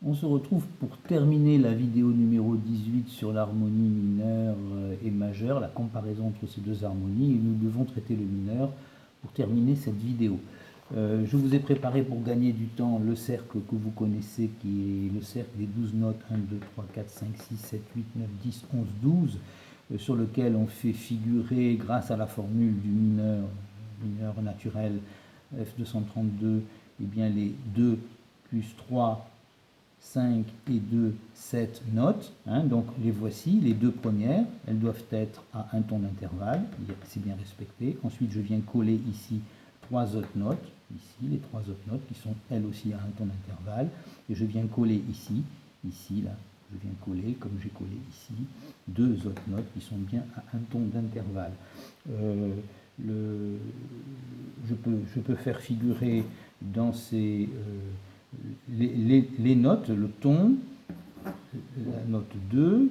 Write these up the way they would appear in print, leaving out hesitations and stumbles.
On se retrouve pour terminer la vidéo numéro 18 sur l'harmonie mineure et majeure, la comparaison entre ces deux harmonies, et nous devons traiter le mineur pour terminer cette vidéo. Je vous ai préparé pour gagner du temps le cercle que vous connaissez, qui est le cercle des 12 notes 1, 2, 3, 4, 5, 6, 7, 8, 9, 10, 11, 12, sur lequel on fait figurer, grâce à la formule du mineur naturel F232, eh bien les 2 plus 3, 5 et 2, 7 notes. Donc les voici, les deux premières. Elles doivent être à un ton d'intervalle, c'est bien respecté. Ensuite, je viens coller ici 3 autres notes, ici les 3 autres notes qui sont elles aussi à un ton d'intervalle. Et je viens coller ici, là, je viens coller, comme j'ai collé ici, 2 autres notes qui sont bien à un ton d'intervalle. Je peux faire figurer dans ces... les notes, le ton, la note 2,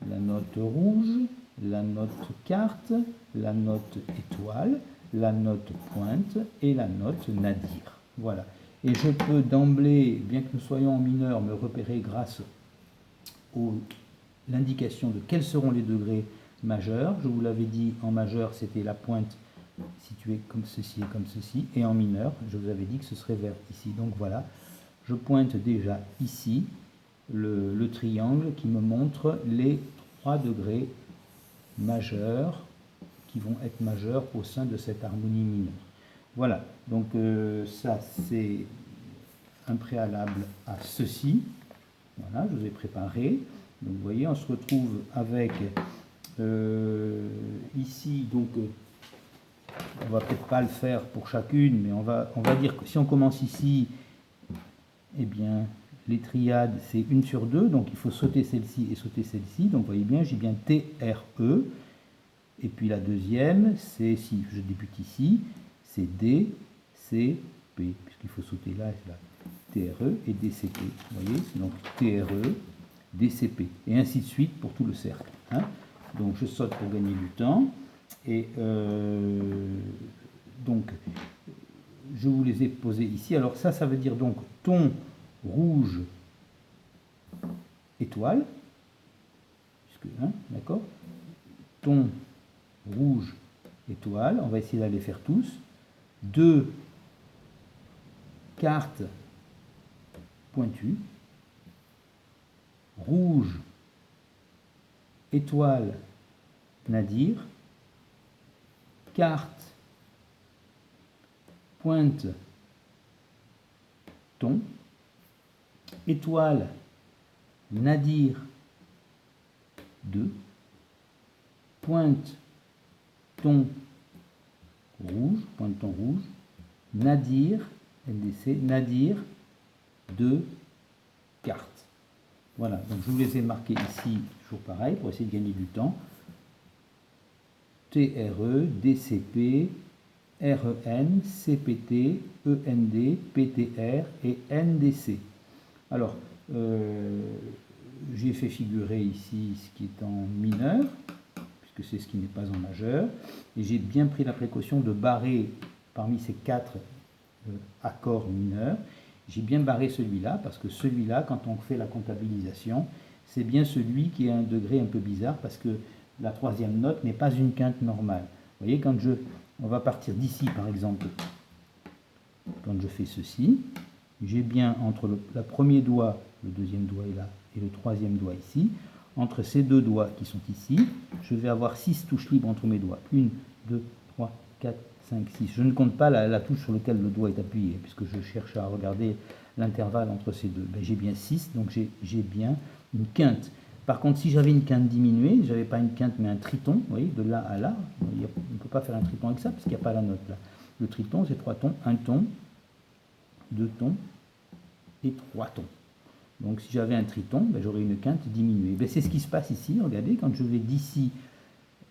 la note rouge, la note carte, la note étoile, la note pointe et la note nadir. Voilà. Et je peux d'emblée, bien que nous soyons en mineur, me repérer grâce à l'indication de quels seront les degrés majeurs. Je vous l'avais dit, en majeur, c'était la pointe située comme ceci et comme ceci, et en mineur, je vous avais dit que ce serait vers ici. Donc voilà, je pointe déjà ici le triangle qui me montre les 3 degrés majeurs qui vont être majeurs au sein de cette harmonie mineure. Voilà, donc ça c'est un préalable à ceci. Voilà, je vous ai préparé. Donc vous voyez, on se retrouve avec ici, donc on va peut-être pas le faire pour chacune, mais on va dire que si on commence ici, eh bien, les triades, c'est 1 sur 2, donc il faut sauter celle-ci et sauter celle-ci. Donc vous voyez bien, j'ai bien T, R, E. Et puis la deuxième, c'est, si je débute ici, c'est D, C, P, puisqu'il faut sauter là et là. T, R, E et D, C, P. Vous voyez, donc T, R, E, D, C, P. Et ainsi de suite pour tout le cercle. Donc je saute pour gagner du temps. Et donc, je vous les ai posés ici. Alors ça veut dire donc ton rouge étoile, d'accord, ton rouge étoile, on va essayer d'aller faire tous, 2 cartes pointues, rouge étoile nadir, carte pointe ton, étoile nadir 2, pointe ton rouge, nadir, NDC, nadir 2 cartes. Voilà, donc je vous les ai marqués ici, toujours pareil, pour essayer de gagner du temps. TRE, DCP, REN, CPT, END, PTR et NDC. Alors, j'ai fait figurer ici ce qui est en mineur, puisque c'est ce qui n'est pas en majeur, et j'ai bien pris la précaution de barrer parmi ces 4 accords mineurs, j'ai bien barré celui-là, parce que celui-là, quand on fait la comptabilisation, c'est bien celui qui a un degré un peu bizarre, parce que la 3e note n'est pas une quinte normale. Vous voyez, on va partir d'ici, par exemple, quand je fais ceci, j'ai bien entre le premier doigt, le 2e doigt est là, et le 3e doigt ici, entre ces 2 doigts qui sont ici, je vais avoir 6 touches libres entre mes doigts. 1, 2, 3, 4, 5, 6. Je ne compte pas la touche sur laquelle le doigt est appuyé, puisque je cherche à regarder l'intervalle entre ces deux. Ben, j'ai bien 6, donc j'ai bien une quinte. Par contre, si j'avais une quinte diminuée, je n'avais pas une quinte mais un triton, vous voyez, de là à là, on ne peut pas faire un triton avec ça, parce qu'il n'y a pas la note là. Le triton, c'est 3 tons, 1 ton, 2 tons et 3 tons. Donc si j'avais un triton, ben, j'aurais une quinte diminuée. Ben, c'est ce qui se passe ici, regardez, quand je vais d'ici,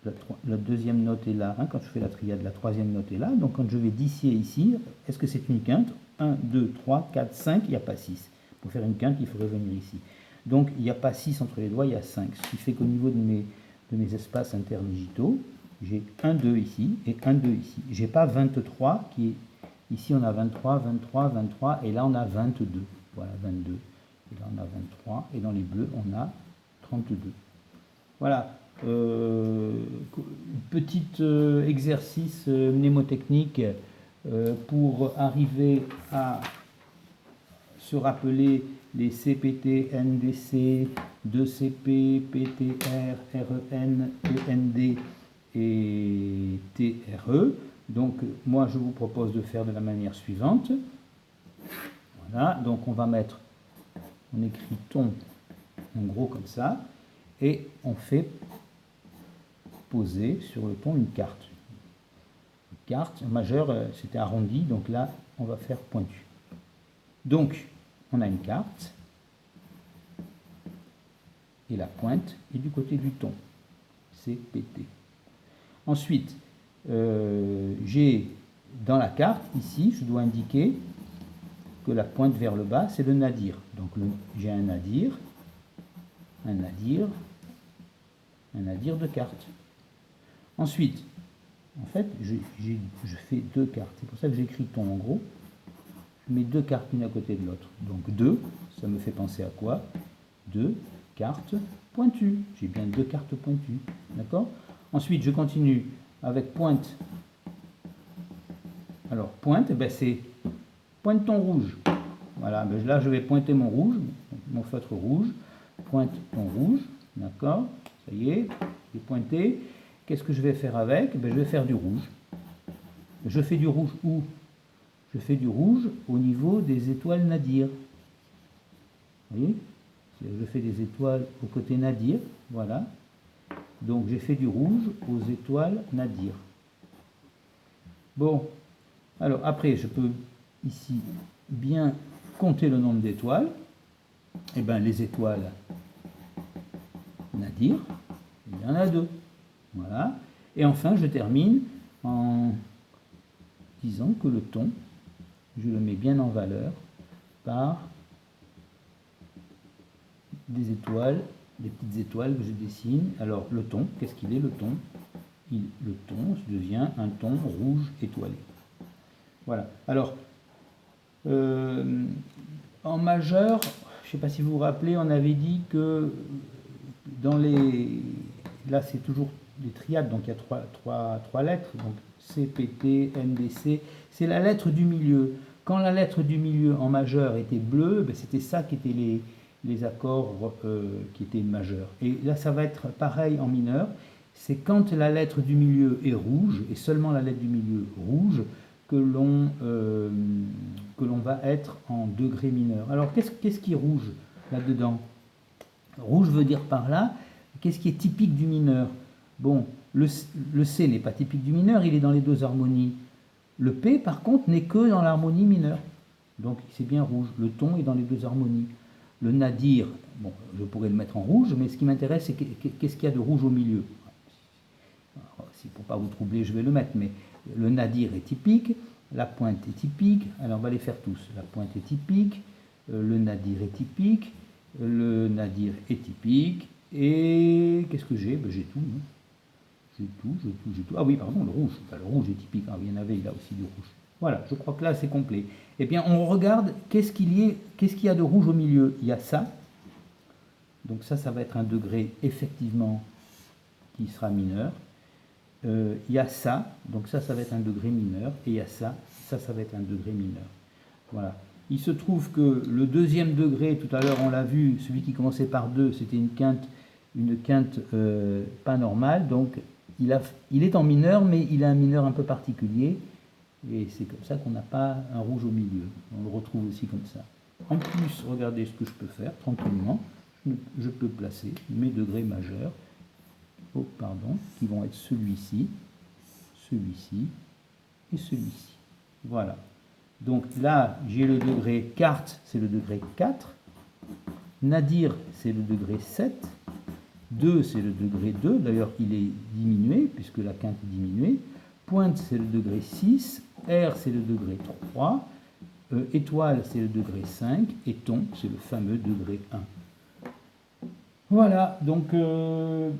la 2e note est là, quand je fais la triade, la 3e note est là, donc quand je vais d'ici et ici, est-ce que c'est une quinte? 1, 2, 3, 4, 5, il n'y a pas 6. Pour faire une quinte, il faudrait venir ici. Donc il n'y a pas 6 entre les doigts, il y a 5. Ce qui fait qu'au niveau de mes espaces interdigitaux, j'ai 1, 2 ici et 1, 2 ici. Je n'ai pas 23 qui est... Ici on a 23, 23, 23 et là on a 22. Voilà, 22. Et là on a 23, et dans les bleus, on a 32. Voilà, petit exercice mnémotechnique pour arriver à se rappeler les CPT, NDC, 2CP, PTR, REN, END et TRE. Donc moi je vous propose de faire de la manière suivante. Voilà, donc on écrit ton en gros comme ça, et on fait poser sur le ton une carte. Une carte majeure, c'était arrondi, donc là on va faire pointu. Donc on a une carte, et la pointe est du côté du ton, CPT. Ensuite, j'ai dans la carte, ici, je dois indiquer que la pointe vers le bas, c'est le nadir. Donc j'ai un nadir de carte. Ensuite, en fait, je fais deux cartes. C'est pour ça que j'écris ton en gros. Je mets deux cartes l'une à côté de l'autre. Donc 2, ça me fait penser à quoi? 2 cartes pointues. J'ai bien deux cartes pointues. D'accord? Ensuite, je continue avec pointe. Alors, pointe, c'est pointe ton rouge. Voilà, là, je vais pointer mon rouge, mon feutre rouge. Pointe ton rouge. D'accord? Ça y est, j'ai pointé. Qu'est-ce que je vais faire avec? Je vais faire du rouge. Je fais du rouge où? Je fais du rouge au niveau des étoiles nadir. Vous voyez? Je fais des étoiles au côté nadir. Voilà. Donc j'ai fait du rouge aux étoiles nadir. Bon. Alors après, je peux ici bien compter le nombre d'étoiles. Et bien les étoiles nadir, il y en a 2. Voilà. Et enfin, je termine en disant que le ton, je le mets bien en valeur par des étoiles, des petites étoiles que je dessine. Alors le ton, qu'est-ce qu'il est le ton? Le ton devient un ton rouge étoilé. Voilà. Alors, en majeur, je ne sais pas si vous vous rappelez, on avait dit que dans les... Là, c'est toujours des triades, donc il y a trois lettres, donc C, P, T, N, D, C. C'est la lettre du milieu. Quand la lettre du milieu en majeur était bleue, c'était ça qui étaient les accords qui étaient majeurs. Et là, ça va être pareil en mineur. C'est quand la lettre du milieu est rouge, et seulement la lettre du milieu rouge, que l'on va être en degré mineur. Alors, qu'est-ce qui est rouge là-dedans? Rouge veut dire par là, qu'est-ce qui est typique du mineur? Bon, le C n'est pas typique du mineur, il est dans les deux harmonies. Le P, par contre, n'est que dans l'harmonie mineure. Donc, c'est bien rouge. Le ton est dans les deux harmonies. Le nadir, bon, je pourrais le mettre en rouge, mais ce qui m'intéresse, c'est qu'est-ce qu'il y a de rouge au milieu. Alors, pour ne pas vous troubler, je vais le mettre, mais le nadir est typique, la pointe est typique, alors on va les faire tous. La pointe est typique, le nadir est typique, le nadir est typique, et qu'est-ce que j'ai? J'ai tout. Hein. J'ai tout. Ah oui, pardon, le rouge. Enfin, le rouge est typique. Ah, il y en avait, il a aussi du rouge. Voilà, je crois que là, c'est complet. Eh bien, on regarde qu'est-ce qu'il y a de rouge au milieu. Il y a ça. Donc ça va être un degré, effectivement, qui sera mineur. Il y a ça. Donc ça va être un degré mineur. Et il y a ça va être un degré mineur. Voilà. Il se trouve que le deuxième degré, tout à l'heure, on l'a vu, celui qui commençait par 2, c'était une quinte pas normale. Donc, il est en mineur, mais il a un mineur un peu particulier. Et c'est comme ça qu'on n'a pas un rouge au milieu. On le retrouve aussi comme ça. En plus, regardez ce que je peux faire tranquillement. Je peux placer mes degrés majeurs, qui vont être celui-ci et celui-ci. Voilà. Donc là, j'ai le degré quarte, c'est le degré 4. Nadir, c'est le degré 7. 2, c'est le degré 2. D'ailleurs, il est diminué, puisque la quinte est diminuée. Pointe, c'est le degré 6. R, c'est le degré 3. Étoile, c'est le degré 5. Et ton, c'est le fameux degré 1. Voilà, donc,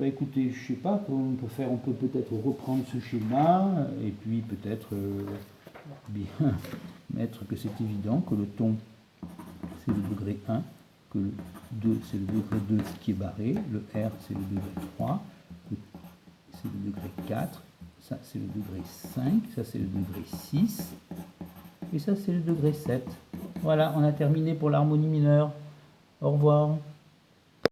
écoutez, je ne sais pas, on peut peut-être reprendre ce schéma, et puis peut-être bien mettre que c'est évident que le ton, c'est le degré 1, que que le 2 c'est le degré 2 qui est barré, le R c'est le degré 3, c'est le degré 4, ça c'est le degré 5, ça c'est le degré 6, et ça c'est le degré 7. Voilà, on a terminé pour l'harmonie mineure. Au revoir.